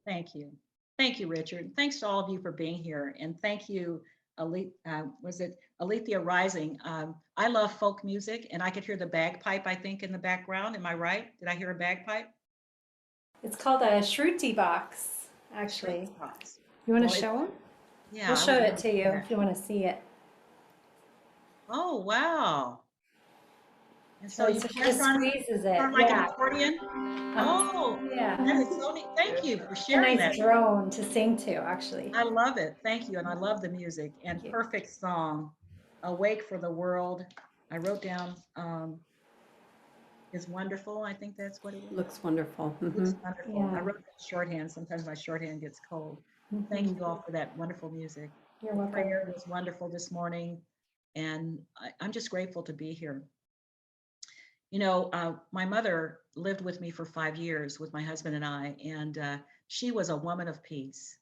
Thank you. Thank you, Richard. Thanks to all of you for being here. And thank you, was it Alethea Rising? I love folk music and I could hear the bagpipe, I think, in the background. Am I right? Did I hear a bagpipe? It's called a Shruti Box, actually. Shruti Box. You want Well, to show them? yeah, We'll I show would it love to to do you that. if you want to see it. Oh, wow. And so you So she press just on, squeezes it. like an Yeah. accordion? Oh, that Yeah. is so neat. Thank you for A sharing nice that. drone to sing to, actually. I love it. Thank you. And I love the music and Thank you. perfect song, Awake for the World. I wrote down is wonderful. I think that's what it was. Looks wonderful. Looks wonderful. I Yeah. wrote that shorthand. Sometimes my shorthand gets cold. Thank Hmm. you all for that wonderful music. You're The welcome. prayer was wonderful this morning. And I'm just grateful to be here. You know, my mother lived with me for 5 years with my husband and I, and she was a woman of peace.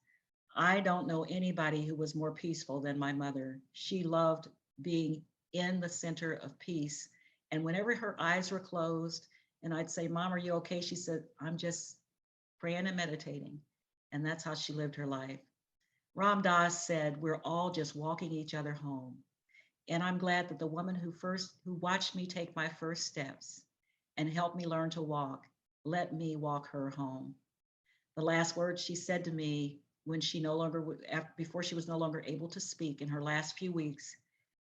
I don't know anybody who was more peaceful than my mother. She loved being in the center of peace. And whenever her eyes were closed and I'd say, Mom, are you okay? She said, I'm just praying and meditating. And that's how she lived her life. Ram Dass said, we're all just walking each other home. And I'm glad that the woman who watched me take my first steps and helped me learn to walk, let me walk her home. The last words she said to me when she no longer, before she was no longer able to speak in her last few weeks,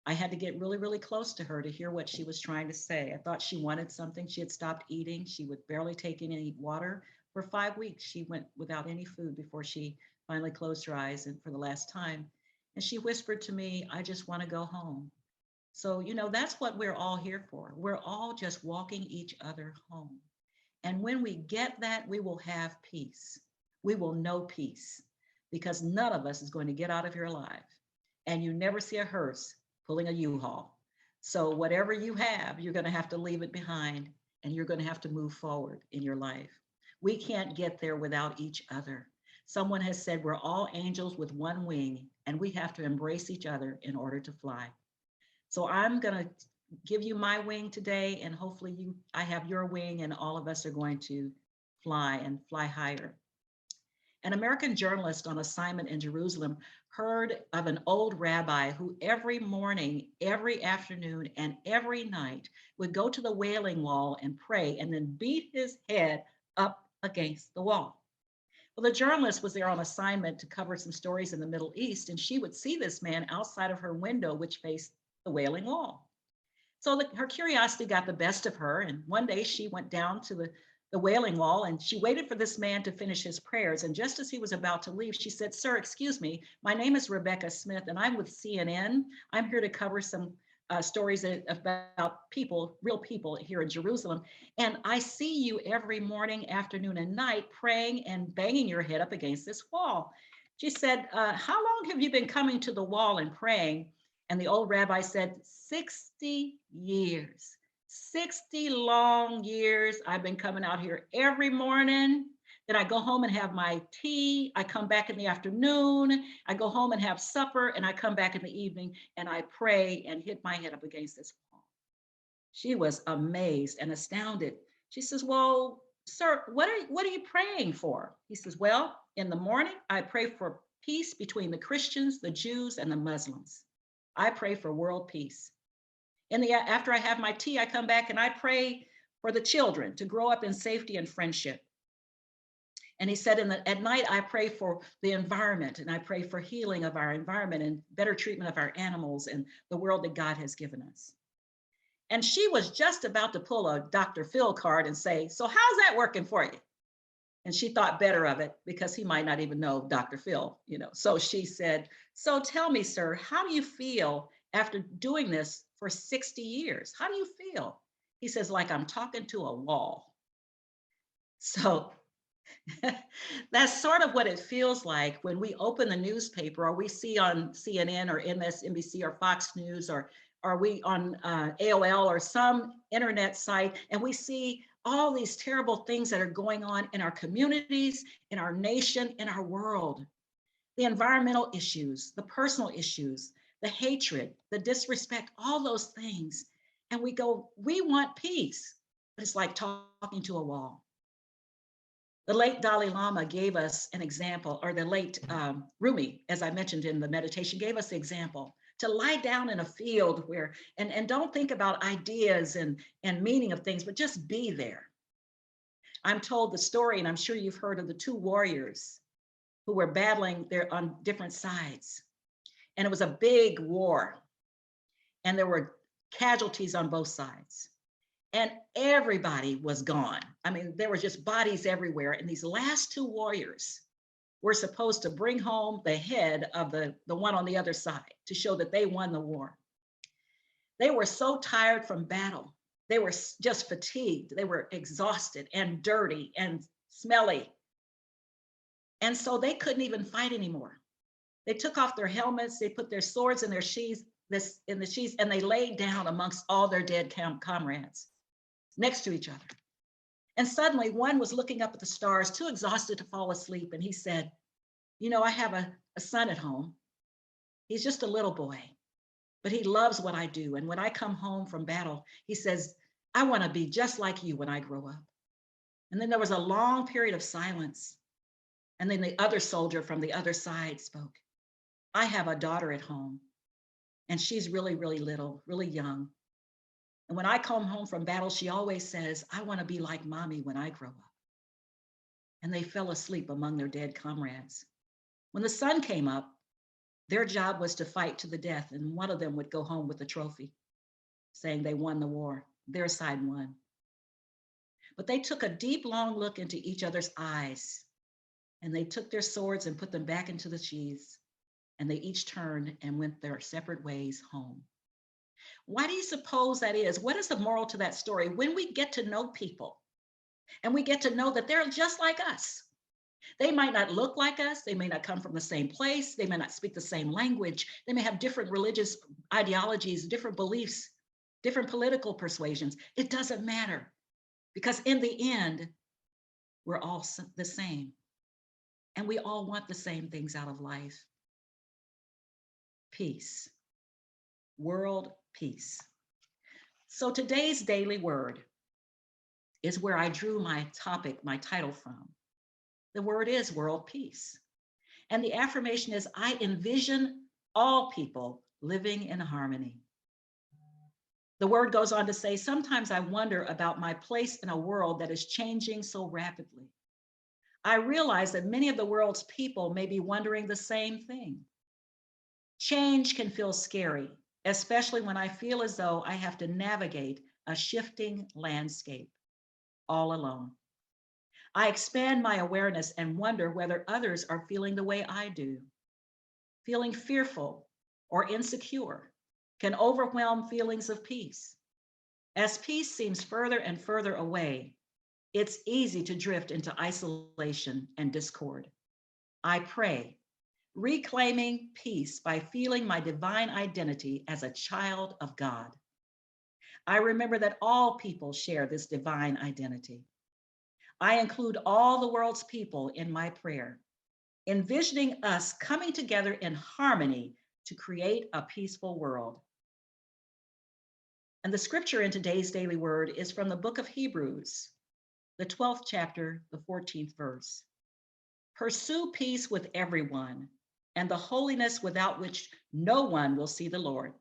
I had to get really, really close to her to hear what she was trying to say. I thought she wanted something. She had stopped eating. She would barely take in any water. For 5 weeks, she went without any food before she finally closed her eyes and for the last time. And she whispered to me, I just want to go home. So, that's what we're all here for. We're all just walking each other home. And when we get that, we will have peace. We will know peace because none of us is going to get out of here alive. And you never see a hearse pulling a U-Haul. So whatever you have, you're going to have to leave it behind and you're going to have to move forward in your life. We can't get there without each other. Someone has said we're all angels with one wing and we have to embrace each other in order to fly. So I'm going to give you my wing today and hopefully I have your wing and all of us are going to fly and fly higher. An American journalist on assignment in Jerusalem heard of an old rabbi who every morning, every afternoon, and every night would go to the Wailing Wall and pray and then beat his head up against the wall. Well, the journalist was there on assignment to cover some stories in the Middle East, and she would see this man outside of her window, which faced the Wailing Wall. So her curiosity got the best of her. And one day she went down to the Wailing Wall and she waited for this man to finish his prayers. And just as he was about to leave, she said, Sir, excuse me, my name is Rebecca Smith and I'm with CNN. I'm here to cover some stories about people, real people here in Jerusalem. And I see you every morning, afternoon, and night praying and banging your head up against this wall. She said, how long have you been coming to the wall and praying? And the old rabbi said, 60 years, 60 long years. I've been coming out here every morning. Then I go home and have my tea. I come back in the afternoon. I go home and have supper. And I come back in the evening and I pray and hit my head up against this wall. She was amazed and astounded. She says, well, sir, what are you praying for? He says, well, in the morning, I pray for peace between the Christians, the Jews, and the Muslims. I pray for world peace. After I have my tea, I come back and I pray for the children to grow up in safety and friendship. And he said, at night, I pray for the environment and I pray for healing of our environment and better treatment of our animals and the world that God has given us. And she was just about to pull a Dr. Phil card and say, so how's that working for you? And she thought better of it because he might not even know Dr. Phil, So she said, so tell me, sir, how do you feel after doing this for 60 years? How do you feel? He says, like I'm talking to a wall. So that's sort of what it feels like when we open the newspaper or we see on CNN or MSNBC or Fox News or are we on AOL or some internet site and we see all these terrible things that are going on in our communities, in our nation, in our world. The environmental issues, the personal issues, the hatred, the disrespect, all those things. And we go, we want peace. But it's like talking to a wall. The late Dalai Lama gave us an example, or the late Rumi, as I mentioned in the meditation, gave us the example to lie down in a field where, and don't think about ideas and meaning of things, but just be there. I'm told the story, and I'm sure you've heard of the two warriors who were battling there on different sides. And it was a big war, and there were casualties on both sides. And everybody was gone. I mean, there were just bodies everywhere. And these last two warriors were supposed to bring home the head of the one on the other side to show that they won the war. They were so tired from battle. They were just fatigued. They were exhausted and dirty and smelly. And so they couldn't even fight anymore. They took off their helmets, they put their swords in their sheaths, and they laid down amongst all their dead comrades next to each other. And suddenly one was looking up at the stars, too exhausted to fall asleep. And he said, you know, I have a son at home. He's just a little boy, but he loves what I do. And when I come home from battle, he says, I want to be just like you when I grow up. And then there was a long period of silence. And then the other soldier from the other side spoke. I have a daughter at home, and she's really, really little, really young. And when I come home from battle, she always says, I want to be like mommy when I grow up. And they fell asleep among their dead comrades. When the sun came up, their job was to fight to the death, and one of them would go home with a trophy, saying they won the war. Their side won. But they took a deep, long look into each other's eyes, and they took their swords and put them back into the sheaths, and they each turned and went their separate ways home. Why do you suppose that is? What is the moral to that story? When we get to know people and we get to know that they're just like us, they might not look like us, they may not come from the same place, they may not speak the same language, they may have different religious ideologies, different beliefs, different political persuasions. It doesn't matter, because in the end, we're all the same. And we all want the same things out of life. Peace. World peace. So today's daily word is where I drew my topic, my title from. The word is world peace. And the affirmation is, I envision all people living in harmony. The word goes on to say, sometimes I wonder about my place in a world that is changing so rapidly. I realize that many of the world's people may be wondering the same thing. Change can feel scary, especially when I feel as though I have to navigate a shifting landscape all alone. I expand my awareness and wonder whether others are feeling the way I do. Feeling fearful or insecure can overwhelm feelings of peace. As peace seems further and further away, it's easy to drift into isolation and discord. I pray, reclaiming peace by feeling my divine identity as a child of God. I remember that all people share this divine identity. I include all the world's people in my prayer, envisioning us coming together in harmony to create a peaceful world. And the scripture in today's daily word is from the book of Hebrews, the 12th chapter, the 14th verse. Pursue peace with everyone and the holiness without which no one will see the Lord.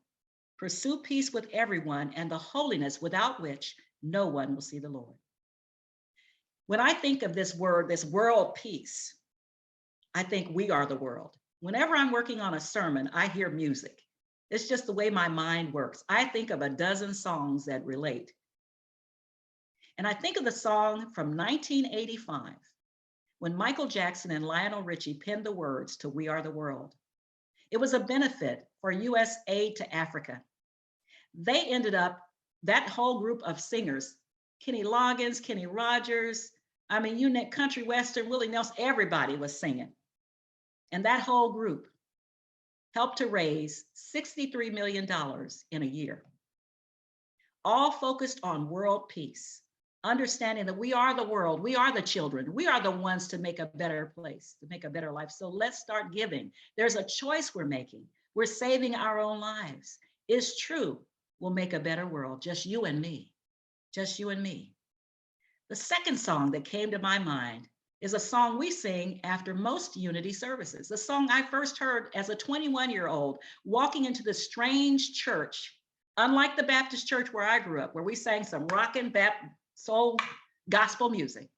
Pursue peace with everyone and the holiness without which no one will see the Lord. When I think of this word, this world peace, I think we are the world. Whenever I'm working on a sermon, I hear music. It's just the way my mind works. I think of a dozen songs that relate. And I think of the song from 1985, when Michael Jackson and Lionel Richie penned the words to We Are the World. It was a benefit for U.S. aid to Africa. They ended up, that whole group of singers, Kenny Loggins, Kenny Rogers, I mean, you know, country western, Willie Nelson, everybody was singing. And that whole group helped to raise $63 million in a year, all focused on world peace, understanding that we are the world, we are the children, we are the ones to make a better place, to make a better life. So let's start giving. There's a choice we're making. We're saving our own lives. It's true, we'll make a better world, just you and me, just you and me. The second song that came to my mind is a song we sing after most unity services. The song I first heard as a 21-year-old walking into this strange church, unlike the Baptist church where I grew up, where we sang some rockin' soul gospel music.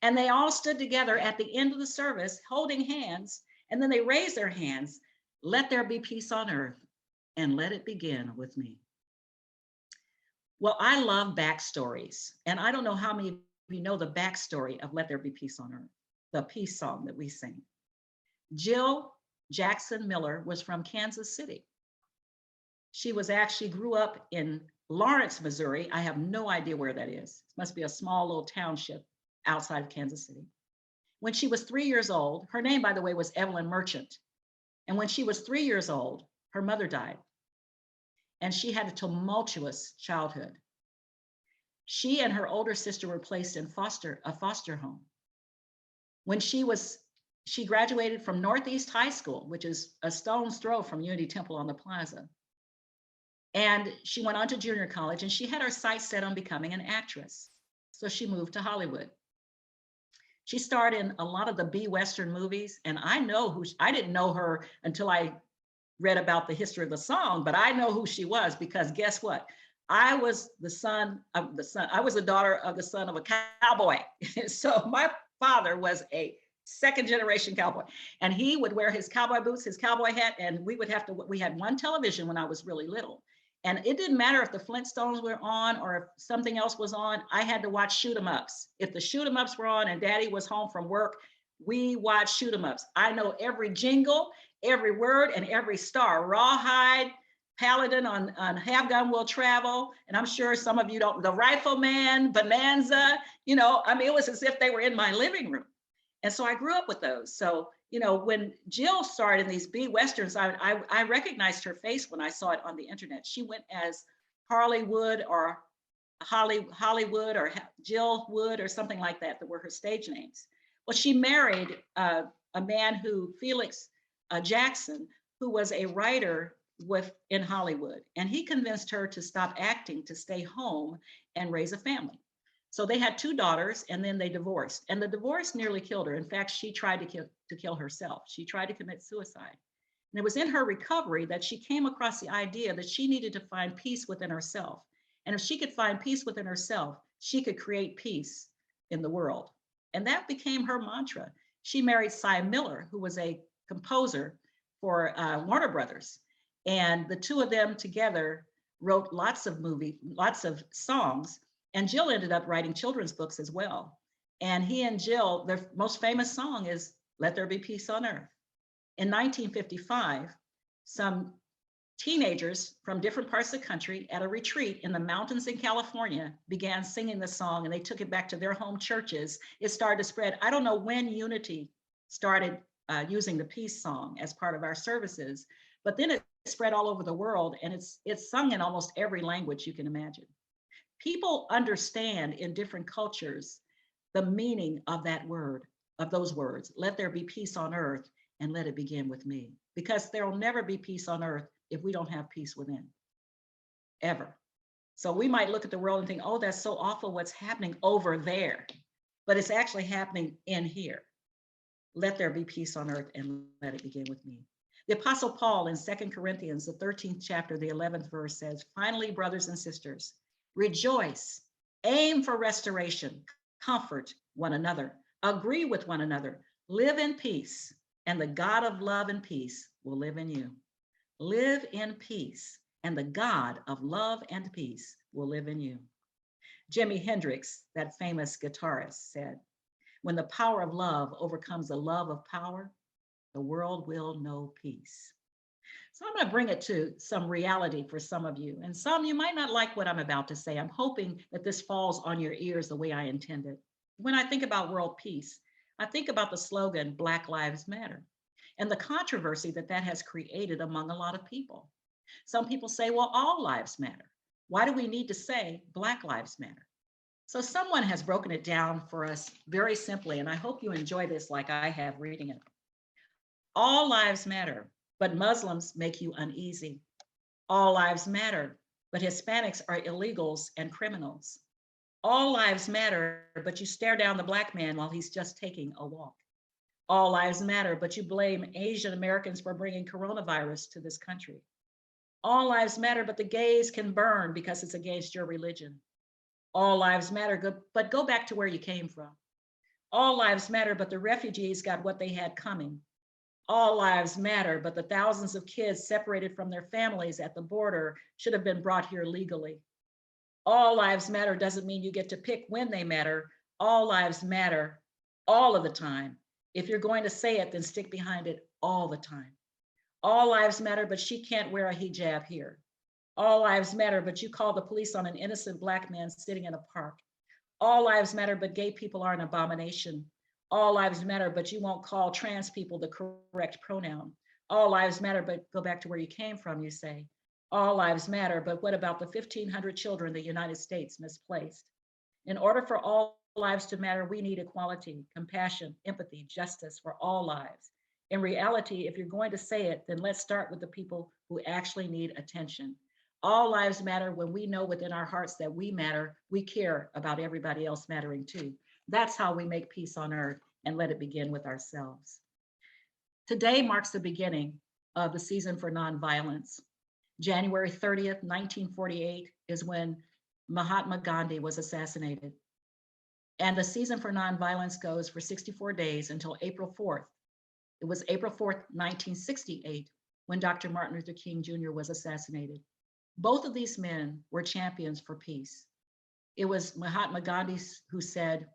And they all stood together at the end of the service holding hands, and then they raised their hands. Let there be peace on earth, and let it begin with me. Well, I love backstories, and I don't know how many of you know the backstory of Let There Be Peace on Earth, the peace song that we sing. Jill Jackson Miller was from Kansas City. She grew up in Lawrence, Missouri. I have no idea where that is. It must be a small little township outside of Kansas City. When she was 3 years old, her name, by the way, was Evelyn Merchant. And when she was 3 years old, her mother died. And she had a tumultuous childhood. She and her older sister were placed in a foster home. When she graduated from Northeast High School, which is a stone's throw from Unity Temple on the Plaza. And she went on to junior college, and she had her sights set on becoming an actress. So she moved to Hollywood. She starred in a lot of the B-Western movies, and I didn't know her until I read about the history of the song, but I know who she was because guess what? I was I was the daughter of the son of a cowboy. So my father was a second generation cowboy, and he would wear his cowboy boots, his cowboy hat, and we had one television when I was really little. And it didn't matter if the Flintstones were on or if something else was on, I had to watch shoot 'em ups. If the shoot 'em ups were on and daddy was home from work, we watched shoot 'em ups. I know every jingle, every word, and every star. Rawhide, Paladin on Have Gun Will Travel. And I'm sure some of you don't, the Rifleman, Bonanza, it was as if they were in my living room. And so I grew up with those. So, when Jill starred in these B-Westerns, I recognized her face when I saw it on the internet. She went as Harleywood or Hollywood or Jill Wood or something like that were her stage names. Well, she married a man Felix Jackson, who was a writer in Hollywood. And he convinced her to stop acting, to stay home and raise a family. So they had 2 daughters, and then they divorced. And the divorce nearly killed her. In fact, she tried to kill herself. She tried to commit suicide. And it was in her recovery that she came across the idea that she needed to find peace within herself. And if she could find peace within herself, she could create peace in the world. And that became her mantra. She married Cy Miller, who was a composer for Warner Brothers. And the 2 of them together wrote lots of songs. And Jill ended up writing children's books as well. And he and Jill, their most famous song is Let There Be Peace on Earth. In 1955, some teenagers from different parts of the country at a retreat in the mountains in California began singing the song, and they took it back to their home churches. It started to spread. I don't know when Unity started using the peace song as part of our services, but then it spread all over the world, and it's sung in almost every language you can imagine. People understand in different cultures the meaning of those words. Let there be peace on earth, and let it begin with me. Because there will never be peace on earth if we don't have peace within, ever. So we might look at the world and think, oh, that's so awful what's happening over there. But it's actually happening in here. Let there be peace on earth, and let it begin with me. The Apostle Paul in 2 Corinthians, the 13th chapter, the 11th verse says, finally, brothers and sisters, rejoice, aim for restoration, comfort one another, agree with one another, live in peace, and the God of love and peace will live in you. Live in peace, and the God of love and peace will live in you. Jimi Hendrix, that famous guitarist, said, when the power of love overcomes the love of power, the world will know peace. So I'm going to bring it to some reality for some of you. And some you might not like what I'm about to say. I'm hoping that this falls on your ears the way I intended. When I think about world peace, I think about the slogan, Black Lives Matter, and the controversy that has created among a lot of people. Some people say, well, all lives matter. Why do we need to say Black Lives Matter? So someone has broken it down for us very simply, and I hope you enjoy this like I have reading it. All lives matter, but Muslims make you uneasy. All lives matter, but Hispanics are illegals and criminals. All lives matter, but you stare down the Black man while he's just taking a walk. All lives matter, but you blame Asian Americans for bringing coronavirus to this country. All lives matter, but the gays can burn because it's against your religion. All lives matter, but go back to where you came from. All lives matter, but the refugees got what they had coming. All lives matter, but the thousands of kids separated from their families at the border should have been brought here legally. All lives matter doesn't mean you get to pick when they matter. All lives matter all of the time. If you're going to say it, then stick behind it all the time. All lives matter, but she can't wear a hijab here. All lives matter, but you call the police on an innocent Black man sitting in a park. All lives matter, but gay people are an abomination. All lives matter, but you won't call trans people the correct pronoun. All lives matter, but go back to where you came from, you say. All lives matter, but what about the 1,500 children the United States misplaced? In order for all lives to matter, we need equality, compassion, empathy, justice for all lives. In reality, if you're going to say it, then let's start with the people who actually need attention. All lives matter when we know within our hearts that we matter, we care about everybody else mattering too. That's how we make peace on earth, and let it begin with ourselves. Today marks the beginning of the season for nonviolence. January 30th, 1948 is when Mahatma Gandhi was assassinated. And the season for nonviolence goes for 64 days until April 4th. It was April 4th, 1968, when Dr. Martin Luther King Jr. was assassinated. Both of these men were champions for peace. It was Mahatma Gandhi who said,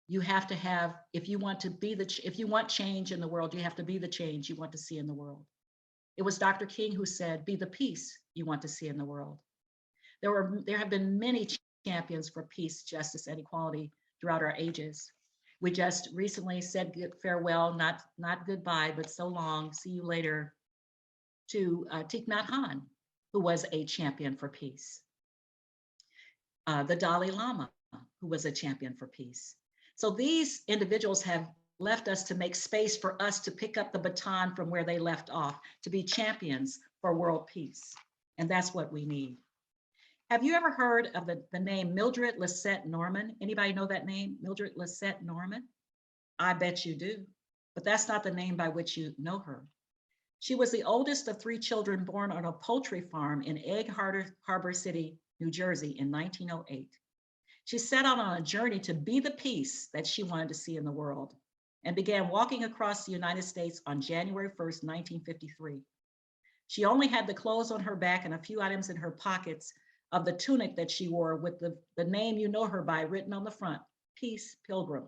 you have to have, if you want change in the world, you have to be the change you want to see in the world. It was Dr. King who said, be the peace you want to see in the world. There have been many champions for peace, justice, and equality throughout our ages. We just recently said farewell, not goodbye, but so long, see you later, to Thich Nhat Hanh, who was a champion for peace. The Dalai Lama, who was a champion for peace. So these individuals have left us to make space for us to pick up the baton from where they left off, to be champions for world peace. And that's what we need. Have you ever heard of the name Mildred Leset Norman? Anybody know that name, Mildred Leset Norman? I bet you do, but that's not the name by which you know her. She was the oldest of 3 children born on a poultry farm in Egg Harbor City, New Jersey in 1908. She set out on a journey to be the peace that she wanted to see in the world, and began walking across the United States on January 1st, 1953. She only had the clothes on her back and a few items in her pockets of the tunic that she wore with the name you know her by written on the front, Peace Pilgrim.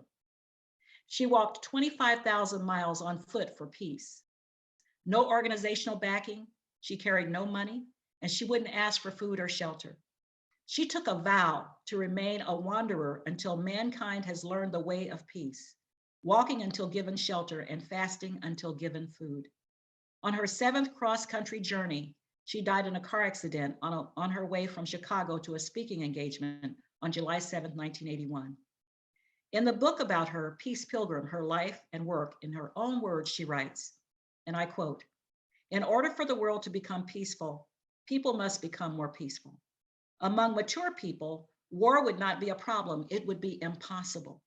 She walked 25,000 miles on foot for peace. No organizational backing, she carried no money, and she wouldn't ask for food or shelter. She took a vow to remain a wanderer until mankind has learned the way of peace, walking until given shelter and fasting until given food. On her 7th cross-country journey, she died in a car accident on her way from Chicago to a speaking engagement on July 7th, 1981. In the book about her, Peace Pilgrim, Her Life and Work, in her own words, she writes, and I quote, "In order for the world to become peaceful, people must become more peaceful. Among mature people, war would not be a problem, it would be impossible.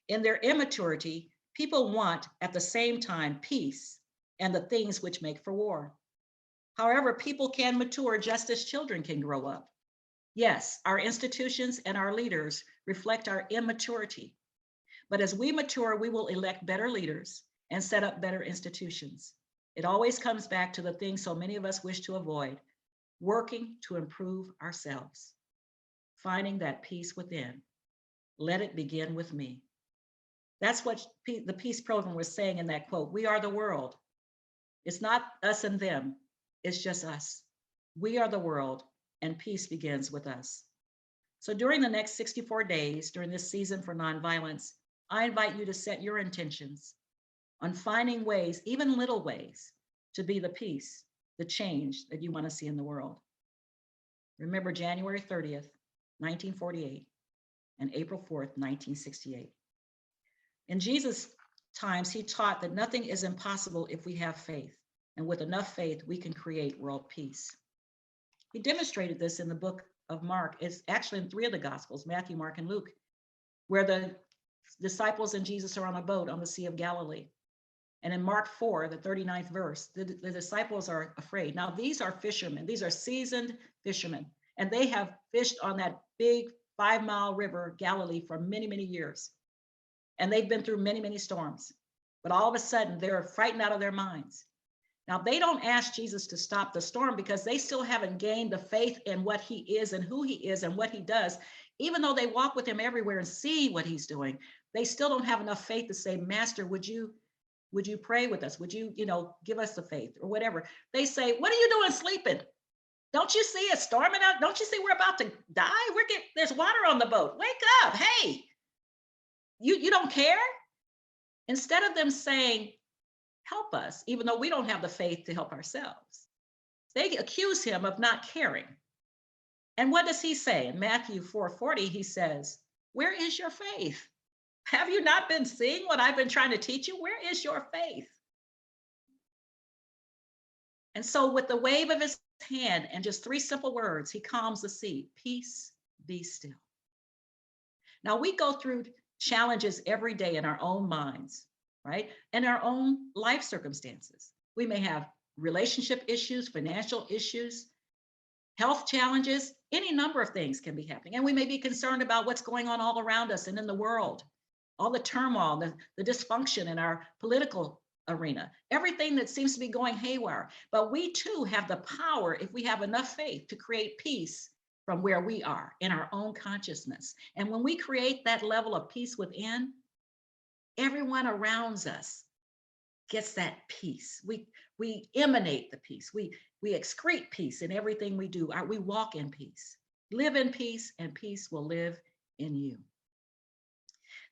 In their immaturity, people want at the same time peace and the things which make for war. However, people can mature just as children can grow up. Yes, our institutions and our leaders reflect our immaturity. But as we mature, we will elect better leaders and set up better institutions. It always comes back to the thing so many of us wish to avoid, working to improve ourselves, finding that peace within. Let it begin with me." That's what the Peace Program was saying in that quote. We are the world. It's not us and them, it's just us. We are the world, and peace begins with us. So during the next 64 days, during this season for nonviolence, I invite you to set your intentions on finding ways, even little ways, to be the peace, the change that you want to see in the world. Remember January 30th, 1948, and April 4th, 1968. In Jesus' times, he taught that nothing is impossible if we have faith, and with enough faith, we can create world peace. He demonstrated this in the book of Mark. It's actually in three of the Gospels, Matthew, Mark, and Luke, where the disciples and Jesus are on a boat on the Sea of Galilee. And in Mark 4, the 39th verse, the disciples are afraid. Now, these are fishermen. These are seasoned fishermen. And they have fished on that big 5-mile river, Galilee, for many, many years. And they've been through many, many storms. But all of a sudden, they're frightened out of their minds. Now, they don't ask Jesus to stop the storm because they still haven't gained the faith in what he is and who he is and what he does. Even though they walk with him everywhere and see what he's doing, they still don't have enough faith to say, Master, would you pray with us? Would you, give us the faith or whatever? They say, what are you doing sleeping? Don't you see it's storming out? Don't you see we're about to die? There's water on the boat. Wake up. Hey, you don't care? Instead of them saying, help us, even though we don't have the faith to help ourselves, they accuse him of not caring. And what does he say? In Matthew 4:40, he says, where is your faith? Have you not been seeing what I've been trying to teach you? Where is your faith? And so with the wave of his hand and just 3 simple words, he calms the sea. Peace, be still. Now we go through challenges every day in our own minds, right? And our own life circumstances. We may have relationship issues, financial issues, health challenges, any number of things can be happening. And we may be concerned about what's going on all around us and in the world, all the turmoil, the dysfunction in our political arena, everything that seems to be going haywire. But we too have the power, if we have enough faith, to create peace from where we are in our own consciousness. And when we create that level of peace within, everyone around us gets that peace. We emanate the peace. We excrete peace in everything we do. We walk in peace. Live in peace, and peace will live in you.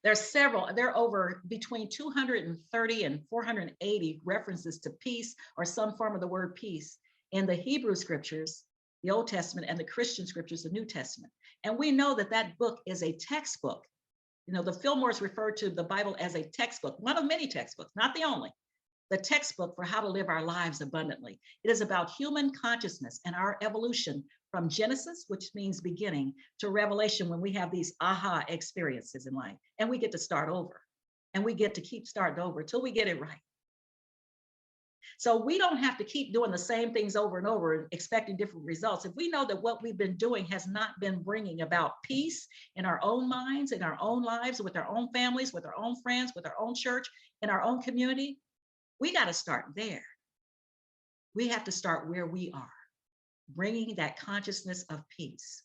There are over between 230 and 480 references to peace or some form of the word peace in the Hebrew scriptures, the Old Testament, and the Christian scriptures, the New Testament. And we know that that book is a textbook. The Fillmores refer to the Bible as a textbook, one of many textbooks, not the only, the textbook for how to live our lives abundantly. It is about human consciousness and our evolution from Genesis, which means beginning, to Revelation, when we have these aha experiences in life and we get to start over, and we get to keep starting over till we get it right. So we don't have to keep doing the same things over and over and expecting different results. If we know that what we've been doing has not been bringing about peace in our own minds, in our own lives, with our own families, with our own friends, with our own church, in our own community, we got to start there. We have to start where we are, bringing that consciousness of peace.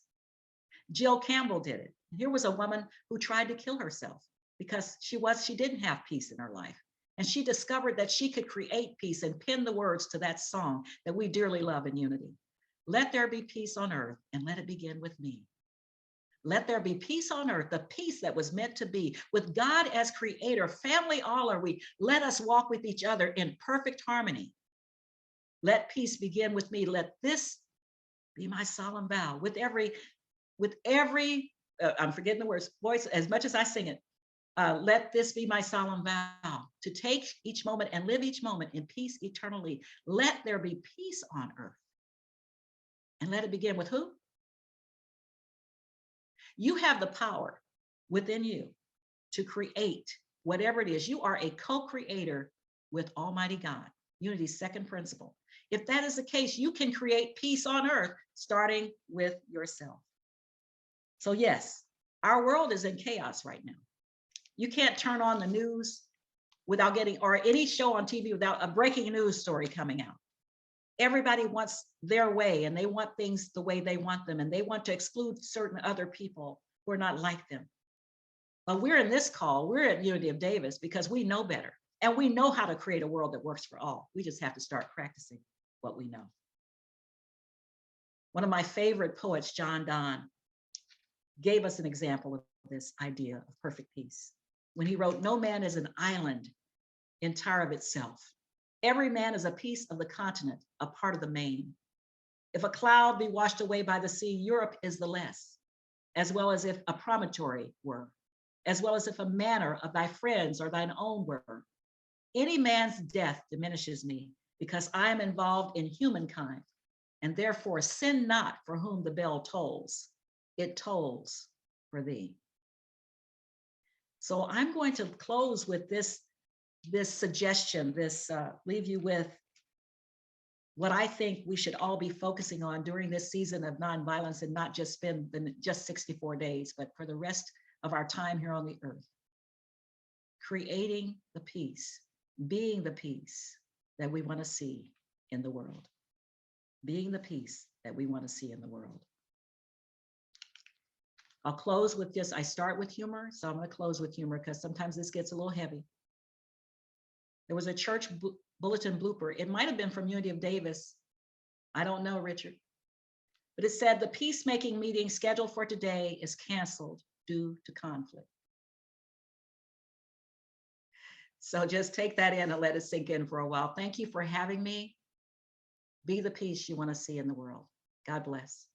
Jill Campbell did it. Here was a woman who tried to kill herself because she didn't have peace in her life. And she discovered that she could create peace and pen the words to that song that we dearly love in unity. Let there be peace on earth, and let it begin with me. Let there be peace on earth, the peace that was meant to be. With God as creator, family all are we. Let us walk with each other in perfect harmony. Let peace begin with me. Let this be my solemn vow. With every, I'm forgetting the words, voice, as much as I sing it. Let this be my solemn vow, to take each moment and live each moment in peace eternally. Let there be peace on earth. And let it begin with who? You have the power within you to create whatever it is. You are a co-creator with Almighty God, Unity's second principle. If that is the case, you can create peace on earth, starting with yourself. So yes, our world is in chaos right now. You can't turn on the news without getting, or any show on TV without a breaking news story coming out. Everybody wants their way, and they want things the way they want them, and they want to exclude certain other people who are not like them. But we're in this call, we're at Unity of Davis because we know better, and we know how to create a world that works for all. We just have to start practicing what we know. One of my favorite poets, John Donne, gave us an example of this idea of perfect peace when he wrote, "No man is an island entire of itself. Every man is a piece of the continent, a part of the main. If a cloud be washed away by the sea, Europe is the less, as well as if a promontory were, as well as if a manor of thy friends or thine own were. Any man's death diminishes me, because I am involved in humankind. And therefore sin not for whom the bell tolls. It tolls for thee. So I'm going to close with this suggestion, leave you with what I think we should all be focusing on during this season of nonviolence, and not just spend just 64 days, but for the rest of our time here on the earth. Creating the peace, being the peace that we want to see in the world. Being the peace that we want to see in the world. I'll close with this. I start with humor, so I'm going to close with humor because sometimes this gets a little heavy. There was a church bulletin blooper. It might have been from Unity of Davis. I don't know, Richard. But it said the peacemaking meeting scheduled for today is canceled due to conflict. So just take that in and let it sink in for a while. Thank you for having me. Be the peace you want to see in the world. God bless.